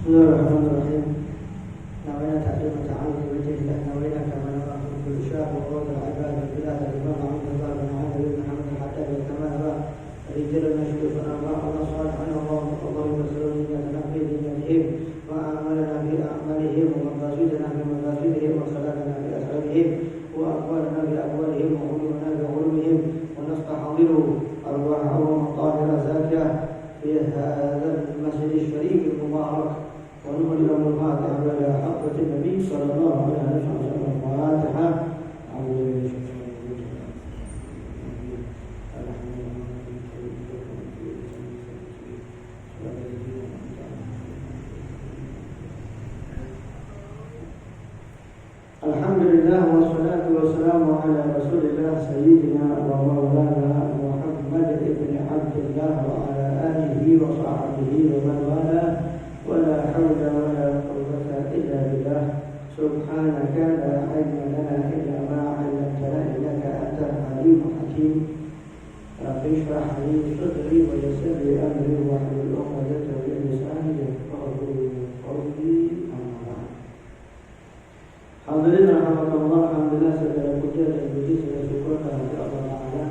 Bismillahirrahmanirrahim. Nawaitu ta'lim ta'awud bi wajhillah nawaitu kama naqulu kullu syahr wa qadra ibadah billah al-imam Abdullah bin Ali bin Muhammad al-Haddad wa kama nara rijal nashdu fa Allah subhanahu wa ta'ala wa sallallahu alaihi wa sallam wa amalana bi a'malihim wa maqasidana bi maqasidihim wa salatana bi ashabihim wa aqwalana bi aqwalihim wa ulumana bi ulumihim wa nastahdiru arwahahum tahira zakiyah fi hadha al-masjid al-sharif al-mubarak ونمر الأمهات على حضرة النبي صلى الله عليه وسلم الفاتحة. Alhamdulillah wassalatu wassalamu ala Rasulillah sayyidina wa maulana Muhammad ibn Abdullah wa ala alihi wa sahbihi wa man wala ولا حول ولا قوة إلا بالله سبحانك لا علم لنا إلا ما علمتنا إنك أنت العليم الحكيم رب اشرح لي صدري ويسر لي أمري واحلل عقدة من لساني يفقهوا قولي أما بعد. Hadirin rahimakumullah, alhamdulillah segala puja dan puji segala syukur kehadirat Allah Taala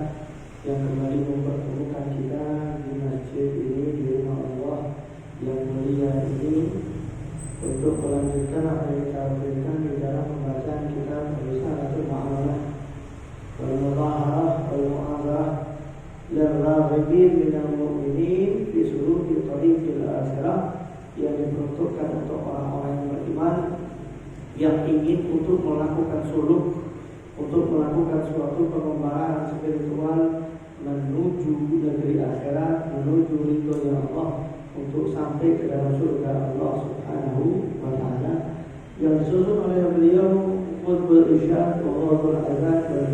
yang kembali mempertemukan kita di masjid ini, di rumah Allah yang mulia ini untuk melanjutkan apa yang kita berikan di dalam pembacaan kitab Risalatul Mu'amalah wal Mudhaharah wal Mu'amarah lirraghibin minal mu'minin fi suluki thariqil akhirah, yang diperuntukkan untuk orang-orang yang beriman yang ingin untuk melakukan suluk, untuk melakukan suatu pengembaraan spiritual menuju negeri akhirat, menuju ridhonya Allah, untuk sampai ke dalam surga Allah Subhanahu wa Ta'ala, yang disusun oleh beliau Qutbul Irsyad wa Qadrul Azad wal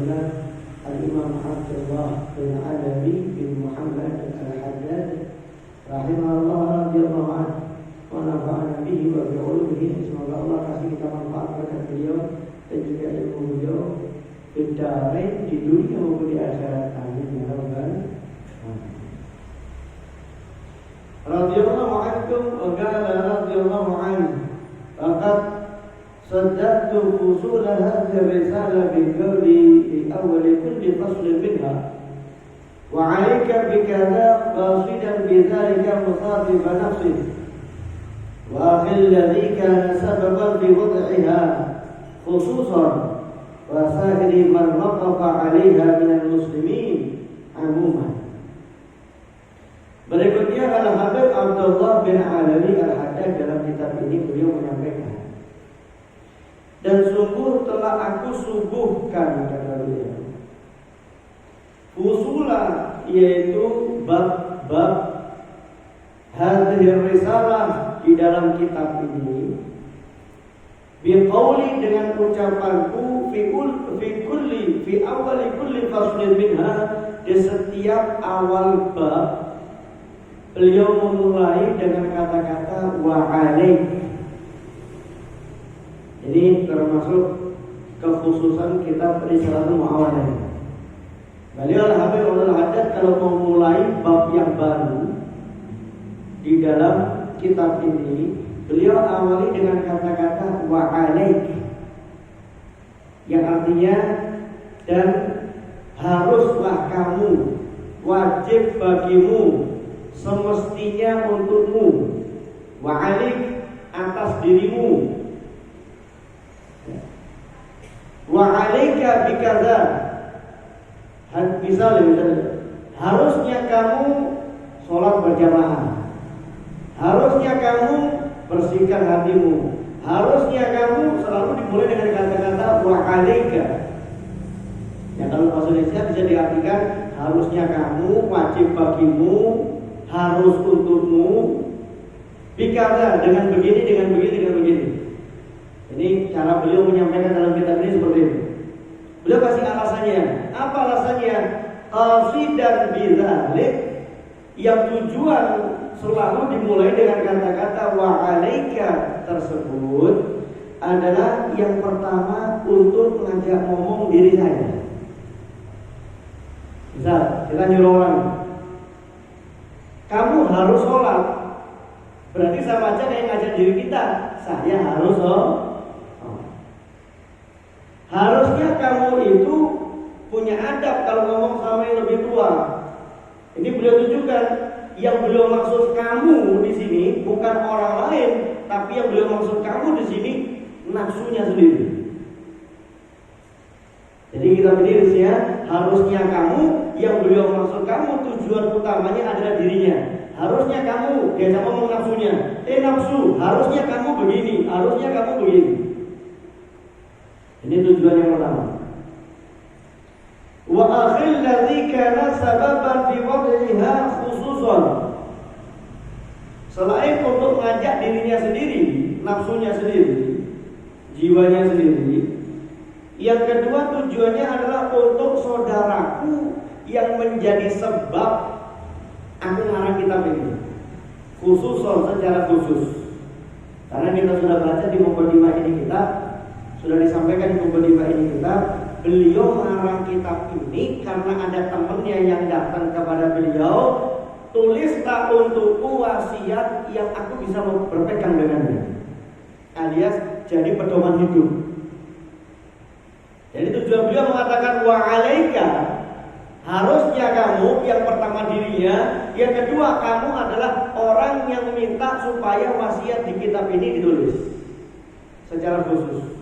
Al-Imam Abdullah bin Alawi bin Muhammad al-Haddad rahimahullah radhiyallahu anhu wa nafa'ana bihi wa bi ulumihi. Semoga Allah kasih kita manfaat pada beliau dan juga ilmu beliau di dunia maupun di akhirat. Amin ya rabbal alamin. Radhiyallahu ankum wa qala radhiyallahu anhu laqad saddaqtu fusul hadhihi ar-risala bi qawli fi awwal kulli fasl minha wa 'alayka bi kadha qasidan bi dhalika musadifa nafsi wa akhil ladhi kana sababan fi wad'iha khususan wa sa'iri man waqafa 'alayha min al-muslimin 'amuman. Berikutnya adalah Habib Abdullah bin Alawi al-Haddad. Dalam kitab ini beliau menyampaikan, dan sungguh telah aku suguhkan, kata beliau, usulah, yaitu bab-bab hadhihi risalah di dalam kitab ini, biqauli, dengan ucapanku, fi awali kulli faslin minha, di setiap awal bab beliau memulai dengan kata-kata wa alaik. Ini termasuk kekhususan kitab Risalatul Mu'amalah. Beliau Habib al-Haddad kalau mau mulai bab yang baru di dalam kitab ini, beliau awali dengan kata-kata wa alaik, yang artinya dan haruslah kamu, wajib bagimu, semestinya untukmu, wa alik, atas dirimu, wa alaika bikaza, misalnya harusnya kamu sholat berjamaah, harusnya kamu bersihkan hatimu, harusnya kamu selalu dimulai dengan kata-kata wa alaika. Ya, kalau bahasa Indonesia bisa diartikan harusnya kamu, wajib bagimu, harus untukmu, bikaza, dengan begini, dengan begini, dengan begini. Ini cara beliau menyampaikan dalam kitab ini seperti itu. Beliau kasih alasannya. Apa alasannya? Qasidan bidzalik, yang tujuan selalu dimulai dengan kata-kata wa alaika tersebut adalah yang pertama untuk mengajak ngomong diri saya. Misal kita nyuruh orang, kamu harus sholat. Berarti sama aja kayak ngajak diri kita, saya harus harusnya kamu itu punya adab kalau ngomong sama yang lebih tua. Ini beliau tunjukkan, yang beliau maksud kamu di sini bukan orang lain, tapi yang beliau maksud kamu di sini nafsunya sendiri. Jadi kita berdiri ya, harusnya kamu, yang beliau maksud kamu tujuan utamanya adalah dirinya. Harusnya kamu, dia ngomong nafsunya. Nafsu, harusnya kamu begini, harusnya kamu begini. Ini tujuan yang pertama. Wa akhil ladzi kana sababan fi wad'iha khususan. Selain untuk mengajak dirinya sendiri, nafsunya sendiri, jiwanya sendiri, yang kedua tujuannya adalah untuk saudaraku yang menjadi sebab aku ngarang kitab ini. Khususan, secara khusus. Karena kita sudah baca di mukadimah ini kitab, sudah disampaikan di mukadimah ini kitab, beliau ngarang kitab ini karena ada temannya yang datang kepada beliau, tulislah untukku wasiat yang aku bisa berpegang dengannya, alias jadi pedoman hidup. Jadi tujuan beliau mengatakan wa alaika, harusnya kamu, yang pertama dirinya, yang kedua kamu adalah orang yang minta supaya wasiat di kitab ini ditulis secara khusus.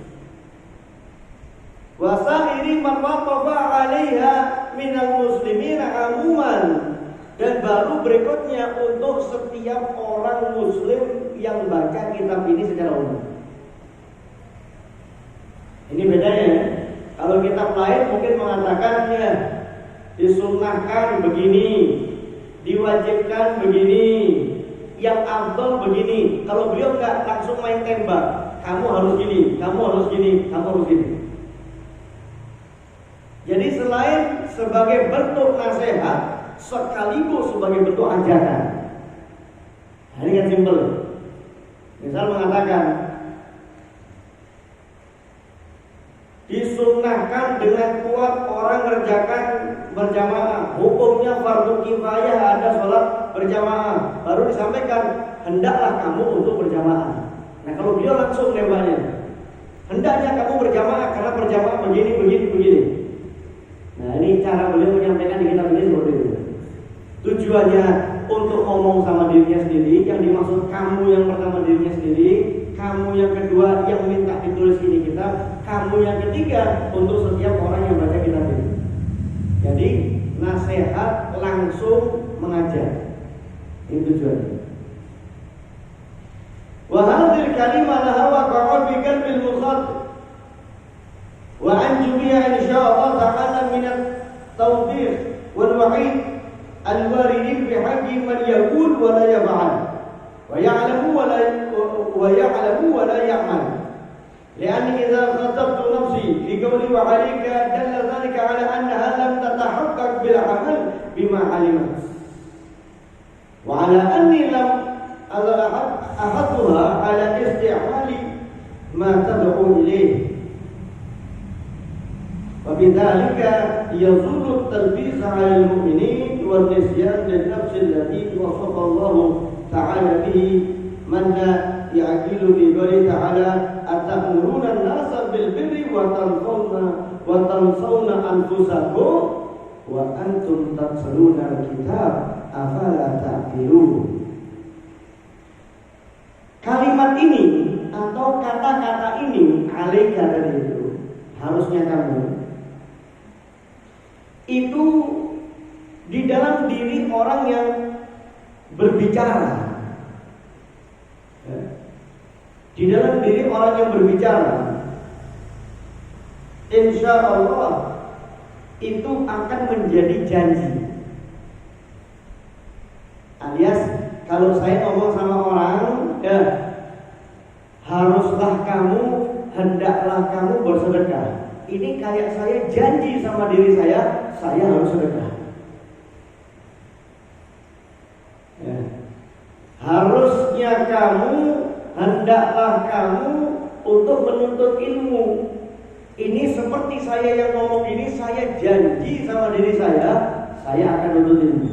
Wasairi man waqafa 'alaiha minal muslimina amuman, dan baru berikutnya untuk setiap orang muslim yang baca kitab ini secara umum. Ini bedanya ya. Kalau kitab lain mungkin mengatakan ya, disunnahkan begini, diwajibkan begini, yang afdal begini. Kalau beliau enggak, langsung main tembak. Kamu harus gini, kamu harus gini, kamu harus gini. Jadi selain sebagai bentuk nasihat, sekaligus sebagai bentuk ajakan. Nah, ini kan simpel. Misal mengatakan, disunnahkan dengan kuat orang mengerjakan berjamaah. Hukumnya fardu kifayah ada sholat berjamaah. Baru disampaikan, hendaklah kamu untuk berjamaah. Nah kalau beliau langsung nembaknya, hendaknya kamu berjamaah karena berjamaah begini, begini, begini. Nah ini cara beliau menyampaikan di kitab ini seperti itu. Tujuannya untuk ngomong sama dirinya sendiri. Yang dimaksud kamu yang pertama dirinya sendiri, kamu yang kedua yang minta ditulis ini kitab, kamu yang ketiga untuk setiap orang yang baca kitab ini. Jadi nasihat langsung mengajar. Ini tujuannya. Wa hadhil kalimah laha waqa'at fi qalbil mukhatab. Wa anjubiha insyaallah ta'ala min at-tawbih wal wa'id al-waridin bi haqqi man yaqul wa la yaf'al. ويعلم ولا يعمل لأني إذا خطبت نفسي في قولي وعليك دل ذلك على أنها لم تتحقق بالعمل بما علمت وعلى أني لم أحطها على استعمال ما تدعو إليه وبذلك يزول التلبيس على المؤمنين والنسيان للنفس التي وصف الله تعالى به من لا يعقل في قوله تعالى أتأمرون الناس بالبر وتنسون أنفسكم وأنتم تتلون الكتاب أفلا تعقلون. Kalimat ini atau kata-kata ini, alaika tadi itu, harusnya kamu, itu di dalam diri orang yang berbicara. Di dalam diri orang yang berbicara, insya Allah itu akan menjadi janji. Alias kalau saya ngomong sama orang, ya haruslah kamu, hendaklah kamu bersedekah. Ini kayak saya janji sama diri saya harus sedekah. Ya. Harusnya kamu, hendaklah kamu untuk menuntut ilmu. Ini seperti saya yang ngomong ini, saya janji sama diri saya akan menuntut ilmu.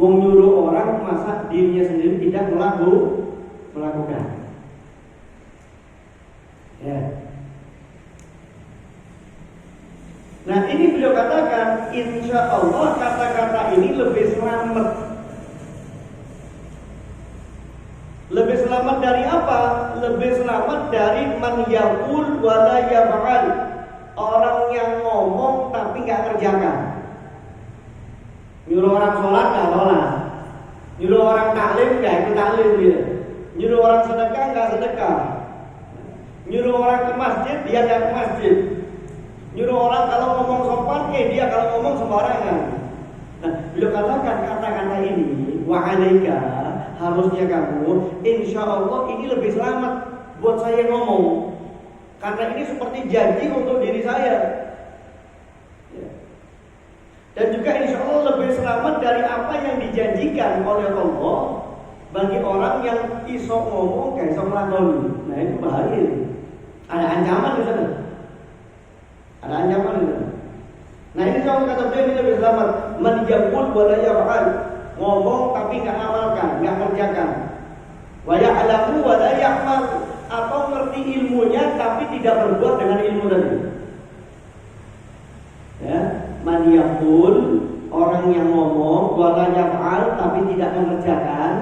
Wong nyuruh orang masa dirinya sendiri tidak melakukan. Ya. Nah ini beliau katakan, insya Allah kata-kata ini lebih selamat. Lebih selamat dari apa? Lebih selamat dari man yaqul wa la yaf'al. Orang yang ngomong tapi nggak kerjakan. Nyuruh orang sholat nggak sholat, nyuruh orang taklim nggak ikut taklim gitu, nyuruh orang sedekah nggak sedekah, nyuruh orang ke masjid dia nggak ke masjid. Nyuruh orang kalau ngomong sopan, dia kalau ngomong sembarangan. Nah, beliau katakan kata-kata ini, wa alaika, harusnya kamu, insya Allah ini lebih selamat buat saya ngomong. Karena ini seperti janji untuk diri saya. Ya. Dan juga insya Allah lebih selamat dari apa yang dijanjikan oleh Allah bagi orang yang iso ngomong kayak iso nglakoni. Nah itu bahaya. Ada ancaman di sana. Ada ancaman itu. Nah ini sama kata beliau ini lebih selamat. Man yaqul wa la yaf'al. Ngomong tapi nggak amalkan, nggak kerjakan. Wa ya'lamu wa la ya'mal. Atau ngerti ilmunya tapi tidak berbuat dengan ilmu tadi. Ya, man yaqul, orang yang ngomong wa la yaf'al tapi tidak mengerjakan.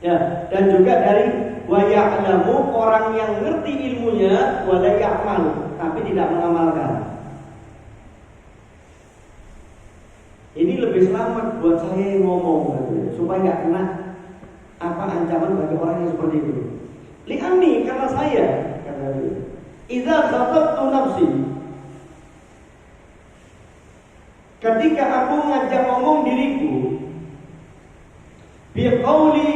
Ya, dan juga dari wa ya'lamu, orang yang ngerti ilmunya wa la ya'mal tapi tidak mengamalkan. Ini lebih selamat buat saya ngomong supaya nggak kena apa ancaman bagi orang yang seperti itu. Li'anni, karena saya kata dia, idza khatabtu nafsi, ketika aku ngajak ngomong diriku, biqauli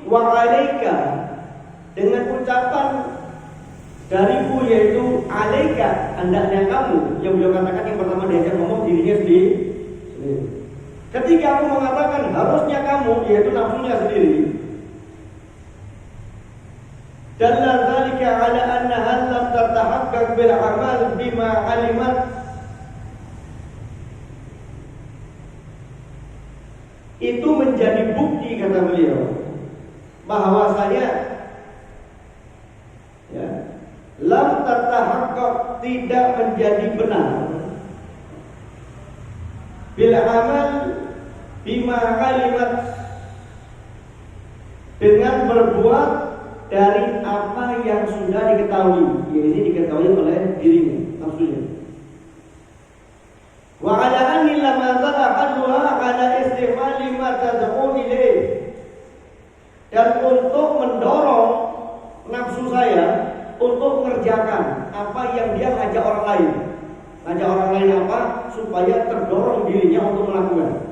wa 'alaika, dengan ucapan dariku yaitu alaika, hendaknya kamu, yang beliau katakan yang pertama diajak ngomong dirinya sendiri. Ketika aku mengatakan harusnya kamu, yaitu nafsunya sendiri, dalla dzalika ala annaha lam tatahaqqaq bil amal bima alimat. Itu menjadi bukti kata beliau bahwasanya ya, lam tatahaqqaq, tidak menjadi benar bil amal bima alimat, dengan berbuat dari apa yang sudah diketahui, yaitu diketahui oleh dirinya, nafsunya. Wa ala anni lamma ta'adduha ala istimali ma tad'u ilaih, dan untuk mendorong nafsu saya untuk mengerjakan apa yang dia ngajak orang lain. Ngajak orang lain apa? Supaya terdorong dirinya untuk melakukan.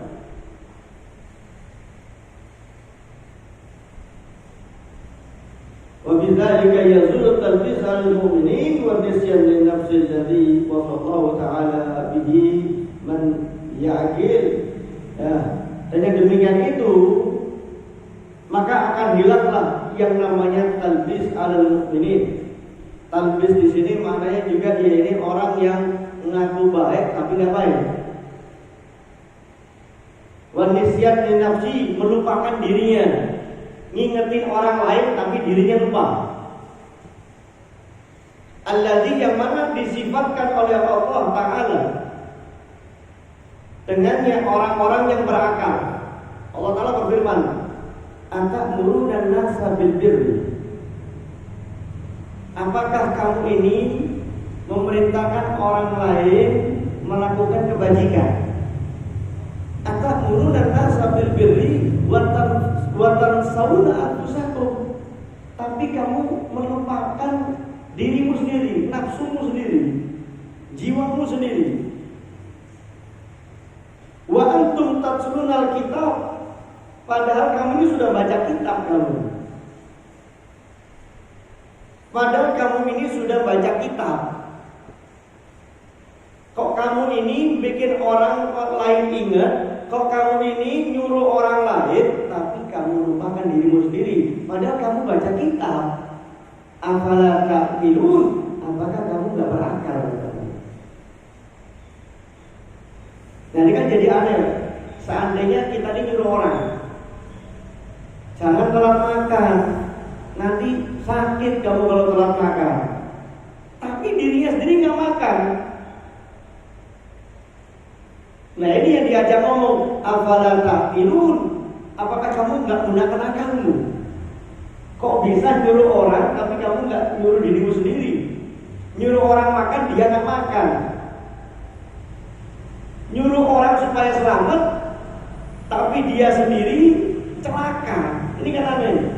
وبذلك يزول التلبيس على المؤمنين والنسيان للنفس الذي وصف الله تعالى به من يعقل. Ya, dan yang demikian itu maka akan hilanglah yang namanya talbis alal mu'minin. Talbis di sini maknanya juga dia ini orang yang mengaku baik tapi nggak baik. Wan nisyan li nafsi, melupakan dirinya, ngingetin orang lain tapi dirinya lupa. Alladzi, yang mana disifatkan oleh Allah Ta'ala dengannya orang-orang yang berakal. Allah Ta'ala berfirman, atamuruna an-nasa bil birri, apakah kamu ini memerintahkan orang lain melakukan kebajikan? Atamuruna an-nasa bil birri wa tansawna anfusakum, tapi kamu melupakan dirimu sendiri, nafsumu sendiri, jiwamu sendiri. Wa antum tatslunal kitab, padahal kamu ini sudah baca kitab kamu. Padahal kamu ini sudah baca kitab. Kok kamu ini bikin orang lain ingat? Kok kamu ini nyuruh orang lain, tapi kamu lupakan dirimu sendiri. Padahal kamu baca kitab. Afala ta'qilun, apakah kamu gak berakal? Nah ini kan jadi aneh. seandainya kita ini nyuruh orang, jangan telat makan, nanti sakit kamu kalau telat makan. Tapi dirinya sendiri nggak makan. Nah ini yang diajak ngomong, afala ta'qilun, apakah kamu nggak gunakan akalmu? Kok bisa nyuruh orang tapi kamu nggak nyuruh dirimu sendiri? Nyuruh orang makan dia nggak makan, nyuruh orang supaya selamat tapi dia sendiri celaka. Ini kan aneh.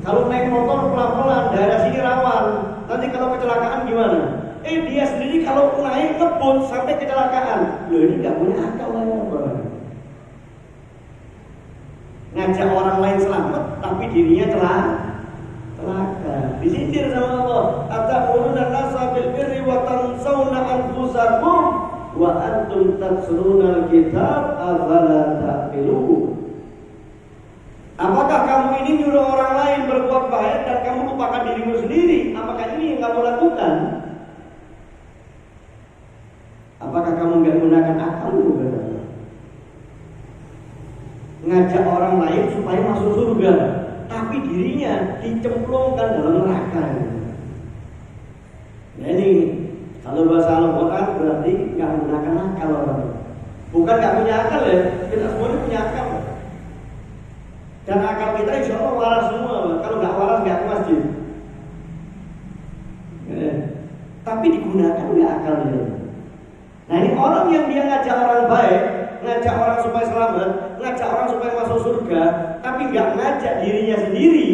Kalau naik motor pelan-pelan, daerah sini rawan, nanti kalau kecelakaan gimana? Dia sendiri kalau naik ngebut sampai kecelakaan. Loh ini nggak punya akal lah ya. Ngajak orang lain selamat tapi dirinya celaka. Disindir sama Allah. Atamuruna nasa bil birri wa tansawna anfusakum wa antum tatluna al-kitab afala ta'qilun. Apakah kamu ini nyuruh orang lain berbuat baik dan kamu lupakan dirimu sendiri? Apakah ini yang kamu lakukan? Apakah kamu nggak gunakan akalmu? Ngajak orang lain supaya masuk surga, tapi dirinya dicemplungkan dalam neraka. Nah ini kalau bahasa Al-Quran berarti nggak menggunakan akal orang. Bukan nggak punya akal ya, kita semuanya punya akal. Dan akal kita insya Allah waras semua. Kalau nggak waras nggak ke masjid. Tapi digunakan nggak akalnya. Nah ini orang yang dia ngajak orang baik, ngajak orang supaya selamat, ngajak orang supaya masuk surga, tapi nggak ngajak dirinya sendiri.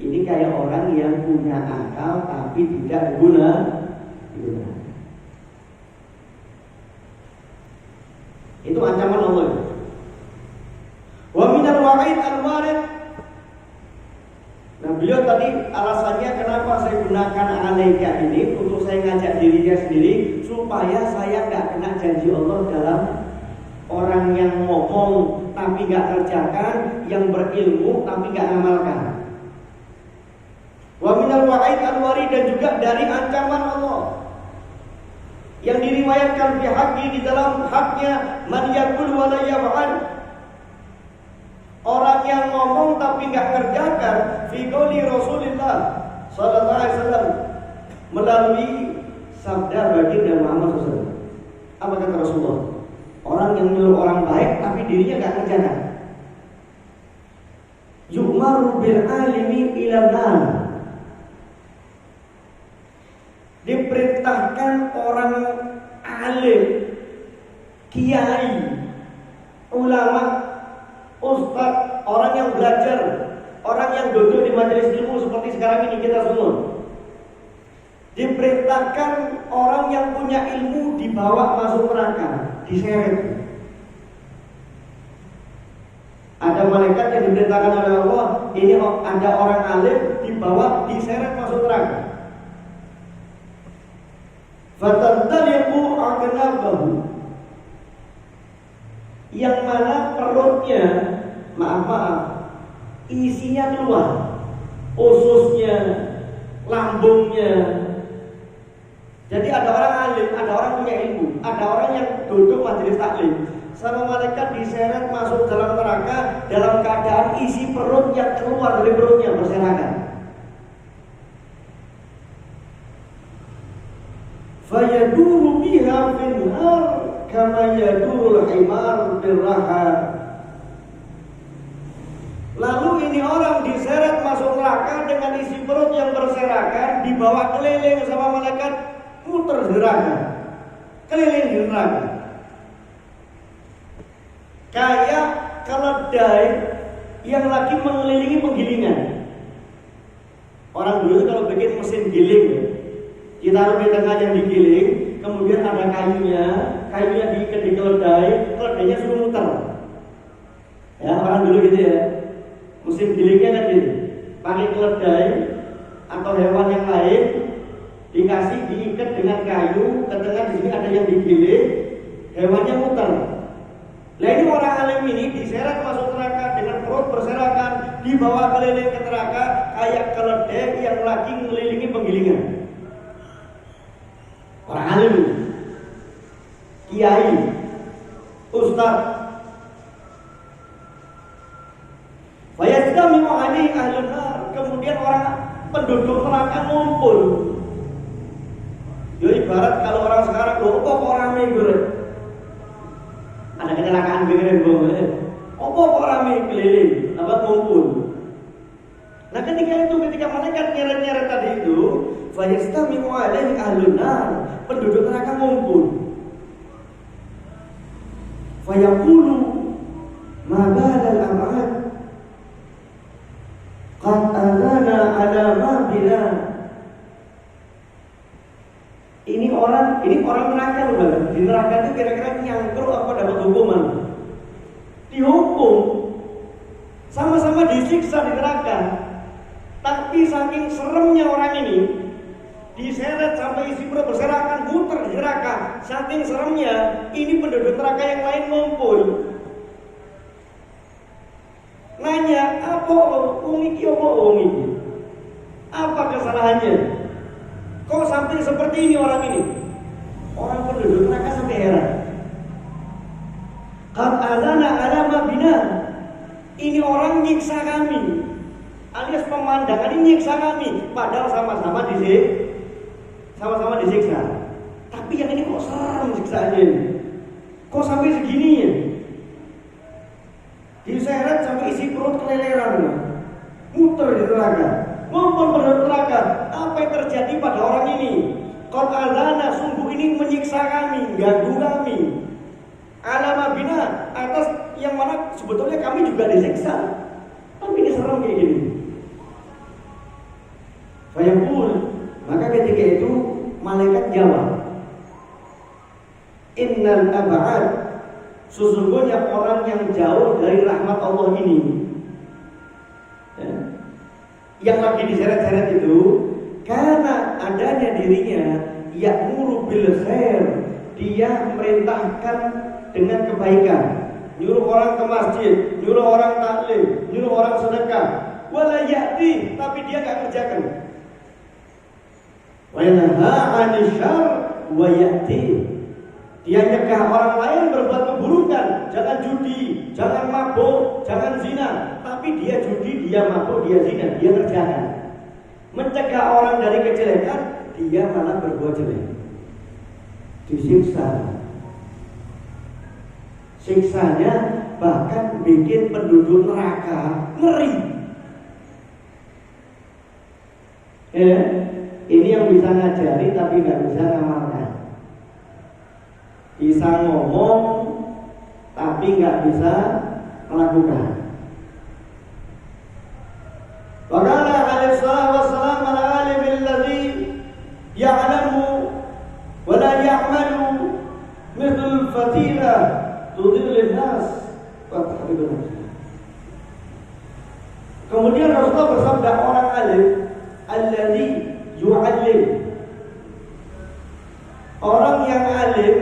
Ini kayak orang yang punya akal tapi tidak guna. Itu ancaman Allah. Wa minal wa'id al-warid. Nah beliau tadi alasannya kenapa saya gunakan alaika ini untuk saya ngajak dirinya sendiri supaya saya nggak kena janji Allah dalam orang yang ngomong tapi nggak kerjakan, yang berilmu tapi nggak amalkan. Wa minal wa'id al-warid, dan juga dari ancaman Allah yang diriwayatkan fi haqqi, di dalam haknya, man yaqul wa la yaf'al, orang yang ngomong tapi nggak kerjakan, fi qouli Rasulullah sallallahu alaihi wasallam, melalui sabda baginda Muhammad SAW. Apa kata Rasulullah? Orang yang nyuruh orang baik tapi dirinya nggak kerjakan. Yu'maru bil alimi ila nar, diperintahkan orang alim, kiai, ulama, ustaz, orang yang belajar, orang yang duduk di majelis ilmu seperti sekarang ini kita semua, diperintahkan orang yang punya ilmu dibawa masuk neraka, diseret. Ada malaikat yang diperintahkan oleh Allah, ini ada orang alim dibawa diseret masuk neraka. Fatantaliqu aqnabahu, yang mana perutnya, maaf, isinya keluar, ususnya, lambungnya. Jadi ada orang alim, ada orang punya ilmu, ada orang yang duduk majelis taklim, sama malaikat diseret masuk dalam neraka dalam keadaan isi perut yang keluar dari perutnya berserakan. Fayaduru biha fil nar kama yadurul himar birraha. Lalu ini orang diseret masuk neraka dengan isi perut yang berserakan, dibawa keliling sama malaikat, muter di neraka, keliling di neraka. Kayak keledai yang lagi mengelilingi penggilingan. Orang dulu kalau bikin mesin giling, ditaruh di tengah yang digiling, kemudian ada kayunya diikat di keledai, keledainya suruh muter. Ya, orang dulu gitu ya. Mesin gilingnya kan gitu. Pakai keledai atau hewan yang lain, dikasih diikat dengan kayu, ke tengah di sini ada yang digiling, hewannya muter. Nah ini orang alim ini diseret masuk neraka dengan perut berserakan, dibawa keliling ke neraka kayak keledai yang lagi mengelilingi penggilingan. Orang alim, kiai, ustaz, ustaz. Fayastami'u alaihi ahlun nar, kemudian orang penduduk neraka ngumpul. Ya ibarat kalau orang sekarang kok rame gitu. Ada kecelakaan begini kok rame keliling, apa ngumpul. Nah ketika malaikat nyeret-nyeret tadi itu, fayastami'u alaihi ahlun nar, penduduk neraka ngumpul. Fayaqulu ma balal ab'ad qad azana ala ma bila. Ini orang neraka loh. Di neraka itu kira-kira nyangkul apa dapat hukuman? Dihukum, sama-sama disiksa di neraka. Tapi saking seremnya orang ini, diseret sampai isi perut berserakan, muter di neraka. Saking seremnya, ini penduduk neraka yang lain ngumpul. Nanya, apa iki? Apa kesalahannya? Kok sampai seperti ini orang ini? Orang penduduk neraka sampai heran. Qad azana ala ma bina. Ini orang nyiksa kami, alias pemandangan ini nyiksa kami, padahal sama-sama disiksa. Tapi yang ini kok serem siksaannya ini? Kok sampai segininya? Diseret sampai isi perut keleleran, muter di neraka, ngumpul penduduk neraka. Apa yang terjadi pada orang ini? Qad azana, sungguh ini menyiksa kami, ganggu kami. Alama bina, atas yang mana sebetulnya kami juga disiksa. Tapi ini serem kayak gini. Fayaqul, maka ketika itu malaikat jawab, innal ab'ad, sesungguhnya orang yang jauh dari rahmat Allah ini, ya, yang lagi diseret-seret itu, karena adanya dirinya ya'muru bil khair, dia merintahkan dengan kebaikan, nyuruh orang ke masjid, nyuruh orang taklim, nyuruh orang sedekah, wala ya'ti, tapi dia enggak kerjakan. Wa yanha 'anil syarr wa ya'ti, dia nyegah orang lain berbuat keburukan, jangan judi, jangan mabuk, jangan zina, tapi dia judi, dia mabuk, dia zina, dia kerjakan. Mencegah orang dari kejelekan, dia malah berbuat jelek. Disiksa. Siksanya bahkan bikin penduduk neraka ngeri. Ini yang bisa ngajari tapi nggak bisa ngamalkan. Bisa ngomong tapi nggak bisa melakukan. Waqala alaihi salatu wassalam ala alimil ladzi ya'lamu wa la ya'malu mithl fatila tudhillun nas wa tahdidun nas. Kemudian Rasulullah bersabda, orang alim alladzi yu'allim, orang yang alim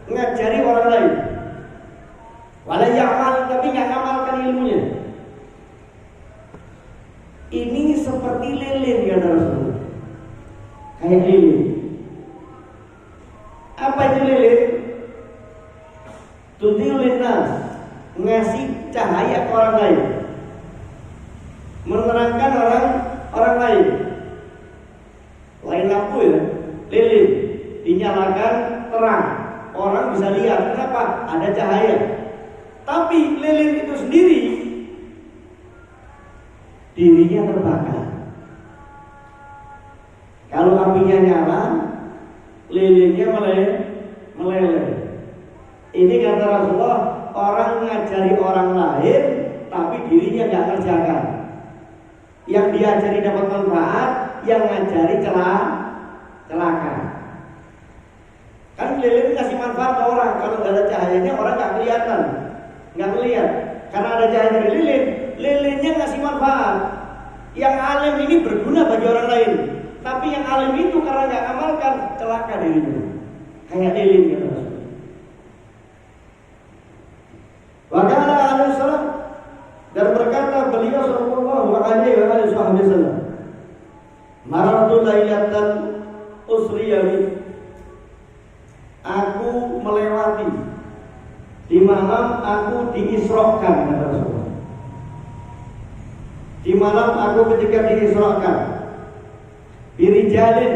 ngajari orang lain, wala ya'mal, tapi nggak ngamalkan ilmunya. Ini seperti lilin kata Rasulullah, kayak lilin. Apa itu lilin? Tudhillun nas, ngasih cahaya ke orang lain, menerangkan orang lain. Lain lampu ya, lilin dinyalakan terang, orang bisa lihat. Kenapa? Ada cahaya. Tapi lilin itu sendiri dirinya terbakar. Kalau apinya nyala, lilinnya meleleh. Ini kata Rasulullah, orang ngajari orang lain tapi dirinya nggak kerjakan. Yang diajari dapat manfaat, yang ngajari celaka. Kan lilin kasih manfaat ke orang. Kalau nggak ada cahayanya orang nggak kelihatan, nggak melihat. Karena ada cahaya dari lilin, lilinnya ngasih manfaat. Yang alim ini berguna bagi orang lain, tapi yang alim itu karena nggak amalkan, celaka dirinya. Kayak lilin gitu. Waqala alaihi salam, dan berkata beliau sallallahu alaihi wasallam, marartu lailatan usriya bi, aku melewati di malam aku ketika diisrakan birijalin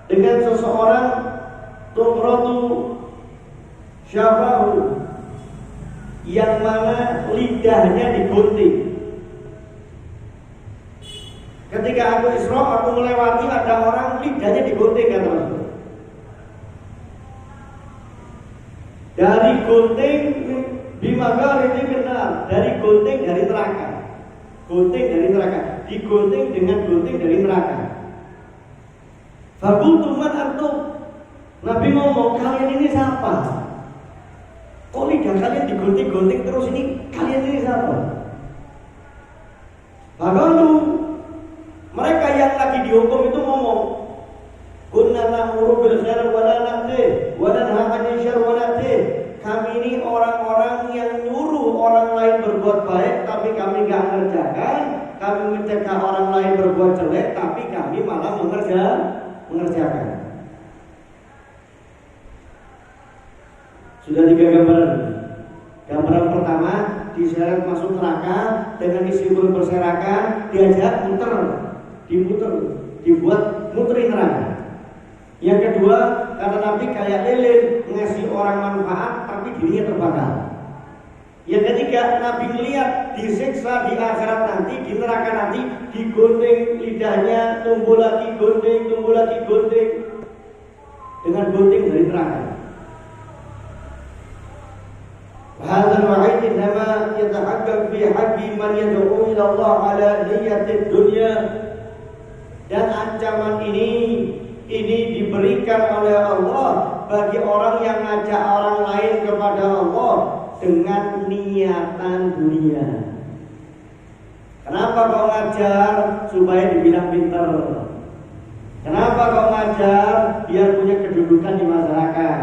dengan seseorang tumratu syafahu yang mana lidahnya digunting. Ketika aku Isra, aku melewati ada orang lidahnya digunting, kata Rasul. Dari gunting bimagar ini benar, dari gunting dari neraka. Gunting dari neraka, digunting dengan gunting dari neraka. Fakultu man antum. Nabi ngomong, kalian ini siapa? Kok lidah kalian digunting-gunting terus ini? Kalian ini siapa? Lalu mereka yang lagi dihukum itu ngomong, kunna na'muru bil khair wa la na'ti wa nanha 'anil syarr wa na'ti. Kami ini orang-orang yang nyuruh orang lain berbuat baik tapi kami enggak mengerjakan. Kami mencegah orang lain berbuat jelek tapi kami malah mengerjakan. Sudah 3 gambaran. Gambaran pertama, diseret masuk neraka dengan isi mulut berserakan, diajak muter, dimuter, dibuat muterin neraka. Yang kedua, karena Nabi kayak lilin ngasih orang manfaat tapi dirinya terbakar. Yang ketiga, Nabi melihat disiksa di akhirat nanti, di neraka nanti, digunting lidahnya, tumbuh lagi gunting, tumbuh lagi gunting dengan gunting dari neraka. هذا الوعيد إنما يتحقق في حق من يدعو إلى الله على نية الدنيا. Dan ancaman ini diberikan oleh Allah bagi orang yang ngajak orang lain kepada Allah dengan niatan dunia. Kenapa kau ngajar? Supaya dibilang pintar. Kenapa kau ngajar? Biar punya kedudukan di masyarakat.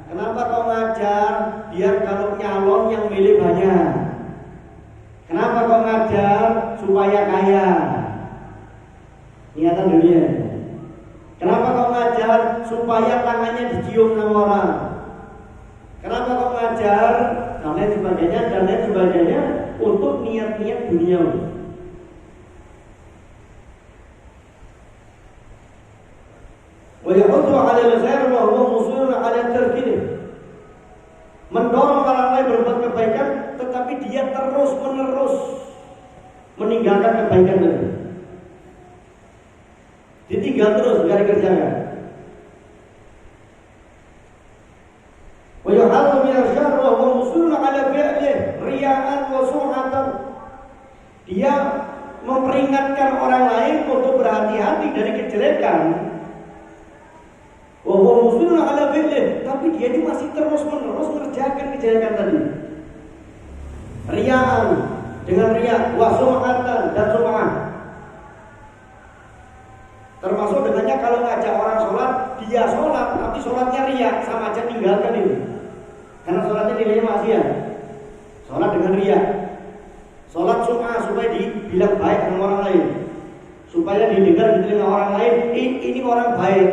Kenapa kau ngajar? Biar kalau nyalon yang milih banyak. Kenapa kau ngajar? Supaya kaya. Niatan dunia. Kenapa kau ngajar? Supaya tangannya dicium sama orang. Kenapa kau ngajar? Dan lain sebagainya untuk niat-niat duniawi. Wa yahuddu 'ala al-khair wa huwa musirrun 'ala tarkihi. Mendorong orang lain berbuat kebaikan, tetapi dia terus-menerus meninggalkan kebaikan itu. Ditinggal terus, enggak dikerjakan. Wa yuharru min asy-syarr wa huwa musirrun 'ala fi'lihi riya'an wa sum'atan. Dia memperingatkan orang lain untuk berhati-hati dari kejelekan. Wahwa muslimun ala fi'lih, tapi dia itu masih terus-menerus mengerjakan kejelekan tadi. Riya'an, dengan riya, wa sum'atan, dan sum'ah. Termasuk dengannya kalau ngajak orang sholat, dia sholat, tapi sholatnya riya, sama aja tinggalkan ini. Karena sholatnya nilainya maksiat. Sholat dengan riya. Sholat sum'ah supaya dibilang baik dengan orang lain, supaya didengar di telinga orang lain, ini orang baik.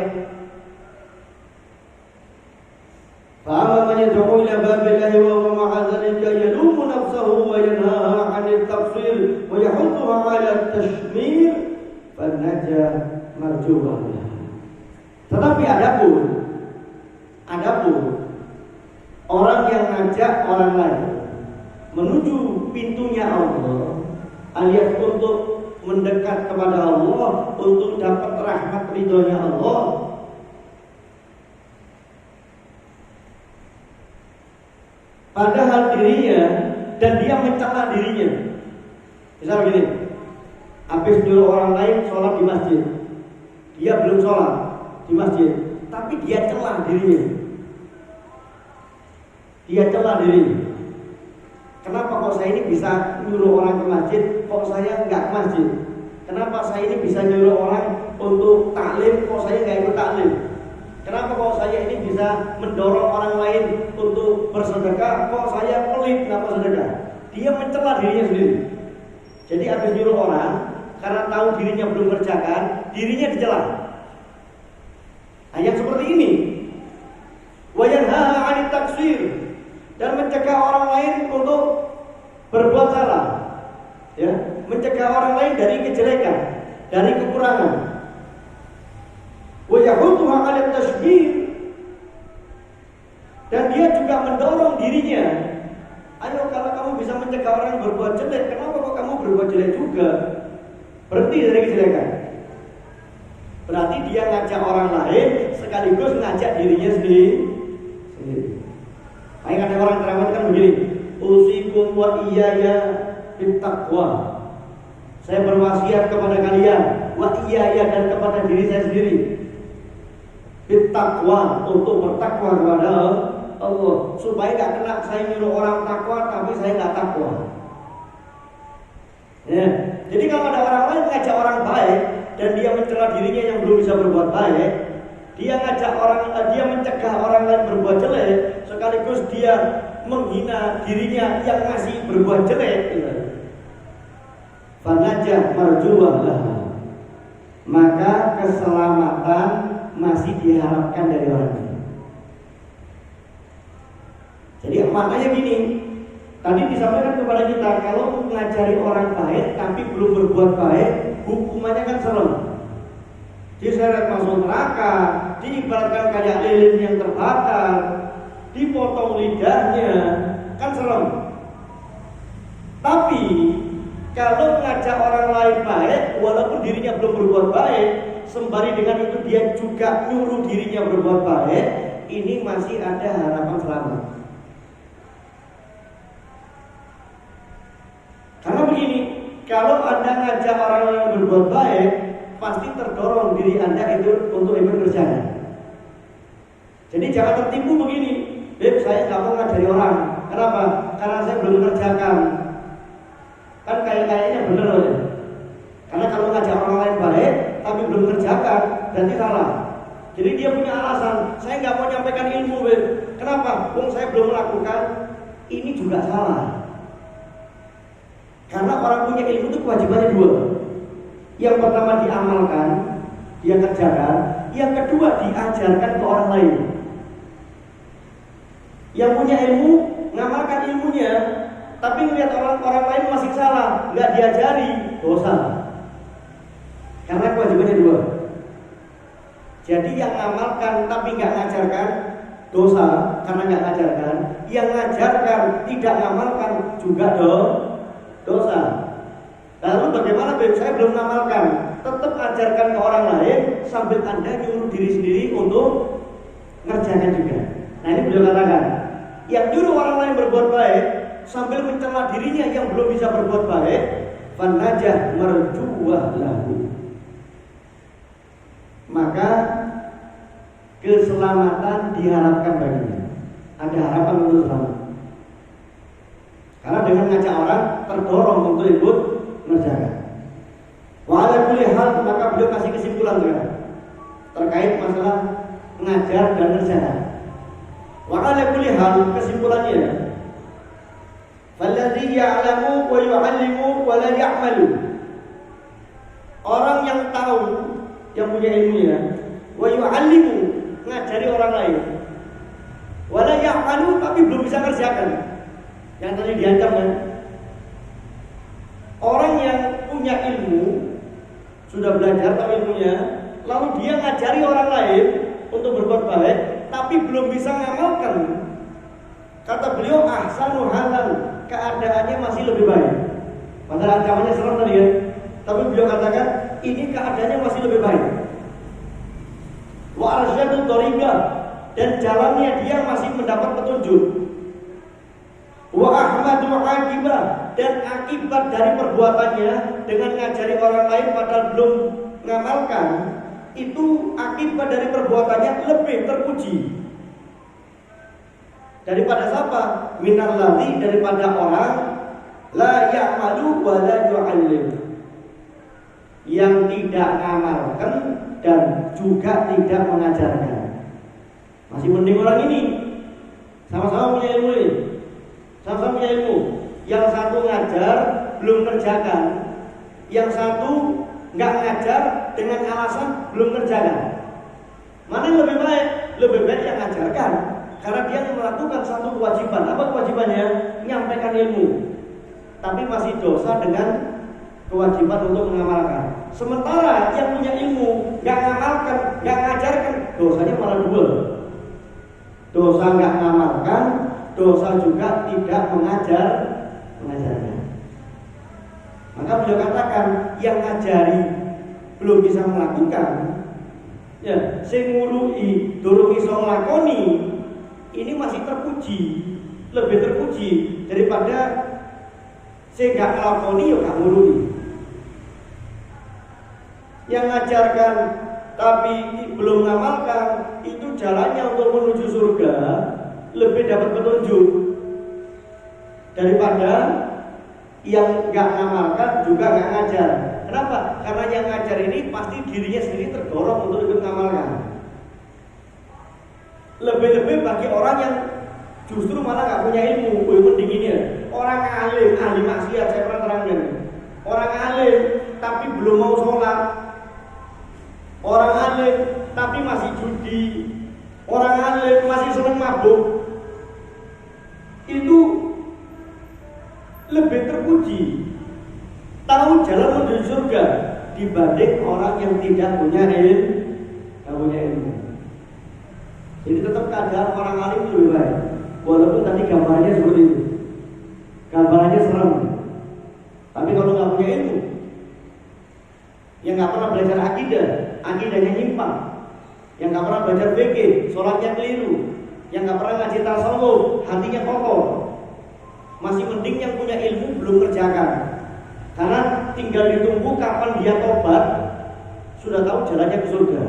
فأما من يدعو إلى باب الله وهو مع ذلك يلوم نفسه وينهاها عن التقصير ويحثها على التشمير فالنجاة مرجوة. Tetapi adapun orang yang ngajak orang lain menuju pintunya Allah, alias untuk mendekat kepada Allah, untuk dapat rahmat ridhonya Allah, padahal dirinya dan dia mencela dirinya. Misal begini, habis nyuruh orang lain sholat di masjid, dia belum sholat di masjid, tapi dia cela dirinya. Dia cela dirinya. Kenapa kok saya ini bisa nyuruh orang ke masjid, kok saya nggak ke masjid? Kenapa saya ini bisa nyuruh orang untuk taklim, kok saya nggak ikut taklim? Kenapa kok saya ini bisa mendorong orang lain untuk bersedekah, kok saya pelit nggak bersedekah? Dia mencela dirinya sendiri. Jadi habis nyuruh orang, karena tahu dirinya belum kerjakan, dirinya dicela. Nah, yang seperti ini, wa yanha 'anil taksir, dan mencegah orang lain untuk berbuat salah. ya, mencegah orang lain dari kejelekan, dari kekurangan. Wa yahuduha 'ala tasbih, dan dia juga mendorong dirinya. Ayo, kalau kamu bisa mencegah orang berbuat jelek, kenapa kok kamu berbuat jelek juga? Berhenti dari kejelekan. Berarti dia ngajak orang lain sekaligus ngajak dirinya sendiri. Makanya kata orang terawat kan begini, usikum wa iyaya bittaqwa. Saya berwasiat kepada kalian, wa iyaya, dan kepada diri saya sendiri, bittaqwa, untuk bertakwa kepada Allah, supaya gak kena saya nyuruh orang takwa tapi saya gak takwa. Ya. Jadi kalau ada orang lain ngajak orang baik dan dia mencela dirinya yang belum bisa berbuat baik, dia mencegah orang lain berbuat jelek, sekaligus dia menghina dirinya yang masih berbuat jelek. Fanajah marjuwah lah, maka keselamatan masih diharapkan dari orang ini. Jadi maknanya gini, tadi disampaikan kepada kita, kalau mengajari orang baik tapi belum berbuat baik, hukumannya kan serem. Diseret masuk neraka, diibaratkan kayak lilin yang terbakar, dipotong lidahnya, kan serem. Tapi kalau mengajak orang lain baik, walaupun dirinya belum berbuat baik, sembari dengan itu dia juga nyuruh dirinya berbuat baik, ini masih ada harapan selamat. Karena begini, kalau Anda ngajak orang lain berbuat baik, pasti terdorong diri Anda itu untuk ikut kerjanya. Jadi jangan tertipu begini, saya nggak mau ngajari orang. Kenapa? Karena saya belum kerjakan. Kan kayaknya bener loh ya. Karena kalau ngajak orang lain baik tapi belum kerjakan, berarti salah. Jadi dia punya alasan, saya nggak mau nyampaikan ilmu, kenapa? Saya belum melakukan. Ini juga salah. Karena orang punya ilmu itu kewajibannya dua. Yang pertama diamalkan, dia kerjakan. Yang kedua diajarkan ke orang lain. Yang punya ilmu ngamalkan ilmunya, tapi melihat orang lain masih salah, nggak diajari, dosa. Karena kewajibannya dua. Jadi yang ngamalkan tapi nggak ngajarkan, dosa karena nggak ngajarkan. Yang ngajarkan tidak ngamalkan juga dosa. Lalu bagaimana? Saya belum ngamalkan, tetap ajarkan ke orang lain sambil Anda nyuruh diri sendiri untuk ngerjakan juga. Nah ini beliau katakan, yang nyuruh orang lain berbuat baik sambil mencela dirinya yang belum bisa berbuat baik, fanajah marjuwah lahu, maka keselamatan diharapkan baginya. Ada harapan untuk selamat. Karena dengan ngajak orang terdorong untuk ikut mengerjakan. Wa ala kulli hal, maka beliau kasih kesimpulan sekarang terkait masalah mengajar dan mengerjakan. Wa ala kulli hal, kesimpulannya, falladzi ya'lamu wa yu'allimu wa la ya'malu. Orang yang tahu, yang punya ilmunya, wa yu'allimu, ngajari orang lain, wa la ya'malu, tapi belum bisa kerjakan. Yang tadi diancam kan? Orang yang punya ilmu, sudah belajar tahu ilmunya, lalu dia ngajari orang lain untuk berbuat baik, tapi belum bisa ngamalkan. Kata beliau, ahsanu halan, keadaannya masih lebih baik. Padahal ancamannya serem tadi ya. Tapi beliau katakan, ini keadaannya masih lebih baik. Wa arsyadu thariqa, dan jalannya dia masih mendapat petunjuk. Wa ahmadu aqibah, dan akibat dari perbuatannya dengan ngajari orang lain padahal belum ngamalkan, itu akibat dari perbuatannya lebih terpuji daripada siapa? Minalladzi, daripada orang la ya'malu wa la yu'allim, yang tidak ngamalkan dan juga tidak mengajarkan. Masih mending orang ini sama-sama punya ilmu ini. Sama-sama punya ilmu. Yang satu ngajar, belum kerjakan. Yang satu nggak ngajar dengan alasan belum kerjakan. Mana yang lebih baik? Lebih baik yang ngajarkan, karena dia melakukan satu kewajiban. Apa kewajibannya? Menyampaikan ilmu. tapi masih dosa dengan kewajiban untuk mengamalkan. Sementara yang punya ilmu nggak ngamalkan, nggak ngajarkan, dosanya malah dua. Dosa nggak ngamalkan, dosa juga tidak mengajarnya. Maka beliau katakan yang ngajari belum bisa melakukan, ya sing ngurui durung iso nglakoni, ini masih terpuji, lebih terpuji daripada sing gak nglakoni ya gak ngurui. Yang ngajarkan tapi belum mengamalkan, itu jalannya untuk menuju surga lebih dapat petunjuk daripada yang gak ngamalkan juga gak ngajar. Kenapa? Karena yang ngajar ini pasti dirinya sendiri terdorong untuk ikut ngamalkan. Lebih-lebih bagi orang yang justru malah gak punya ilmu, mending ini ya. Orang alim, ahli maksiat, saya pernah terangkan. Orang alim tapi belum mau sholat. Orang alim tapi masih judi. Orang alim masih senang mabuk. Itu lebih terpuji, tahu jalan menuju surga dibanding orang yang tidak punya ilmu. Jadi tetap keadaan orang alim itu lebih baik. Walaupun tadi gambarnya seperti itu, gambarannya serem. Tapi kalau nggak punya ilmu, yang nggak pernah belajar akidah, akidahnya nyimpang, yang nggak pernah belajar fikih, sholatnya keliru, yang nggak pernah ngaji tasawuf, hatinya kotor, masih mending yang punya ilmu belum kerjakan. Karena tinggal ditunggu kapan dia tobat, sudah tahu jalannya ke surga.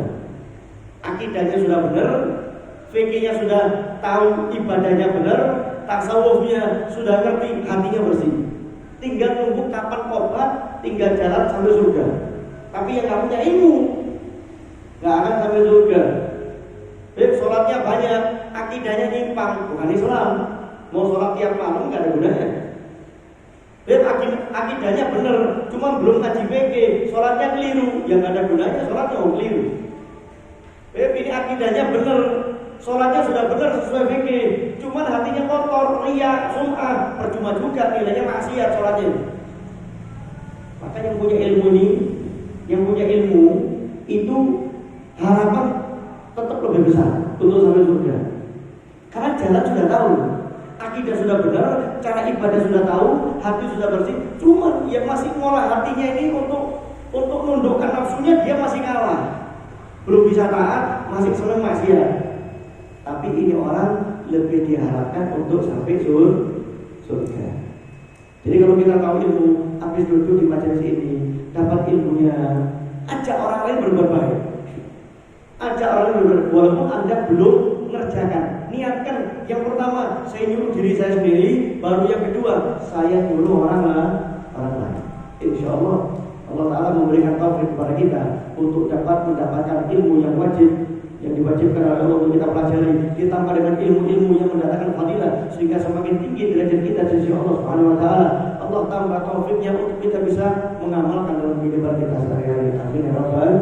Akidahnya sudah benar, fikihnya sudah tahu, ibadahnya benar, tasawufnya sudah ngerti, hatinya bersih. Tinggal tunggu kapan tobat, tinggal jalan sampai surga. Tapi yang nggak punya ilmu nggak akan sampai surga. Sholatnya banyak, akidahnya nyimpang, bukan Islam. Mau sholat tiap malam nggak ada gunanya. Akidahnya benar, cuma belum ngaji fikih, sholatnya keliru, yang nggak ada gunanya, sholatnya keliru. Ini akidahnya benar, sholatnya sudah benar sesuai fikih, cuma hatinya kotor, riya, sum'ah, percuma juga, nilainya maksiat sholatnya. Maka yang punya ilmu ini, yang punya ilmu itu harapan tetap lebih besar untuk sampai surga. Karena jalan sudah tahu, akidah sudah benar, cara ibadah sudah tahu, hati sudah bersih. Cuma yang masih ngolah hatinya ini untuk nundukkan nafsunya, dia masih kalah, belum bisa taat, masih senang maksiat. Tapi ini orang lebih diharapkan untuk sampai surga. Jadi kalau kita tahu ilmu, habis duduk di majelis ini, dapat ilmunya, ajak orang lain berbuat baik. Ajak orang lain berbuat baik, walaupun Anda belum mengerjakan. Niatkan, yang pertama saya nyuruh diri saya sendiri, baru yang kedua saya nyuruh orang lain. Insya Allah Allah Ta'ala memberikan taufik kepada kita untuk dapat mendapatkan ilmu yang wajib, yang diwajibkan oleh Allah untuk kita pelajari, ditambah dengan ilmu-ilmu yang mendatangkan fadilah, sehingga semakin tinggi derajat kita di sisi Allah Subhanahu Wa Ta'ala. Allah tambah taufiknya untuk kita bisa mengamalkan dalam kehidupan kita sehari-hari. Amin ya rabbal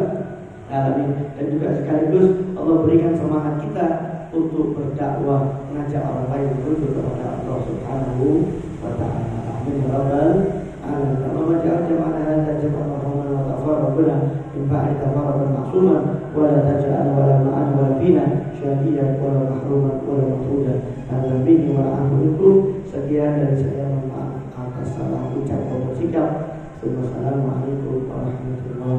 alamin. Dan juga sekaligus Allah berikan semangat kita untuk berdakwah, mengajak orang lain menuju kepada Allah Subhanahu Wa Ta'ala. Amin ya rabbal alamin. Allahumma ja'al jama'ana hadza jam'an marhuman wa tafarraqna min ba'di tafarruqan ma'suman wa la taj'al wa la ma'ana wa la fina syaqiyan wa la mahruman wa la matrudan. Amin wa anhu. Sekian dari saya, mohon maaf atas salah ucap dan sikap. Wassalamualaikum warahmatullahi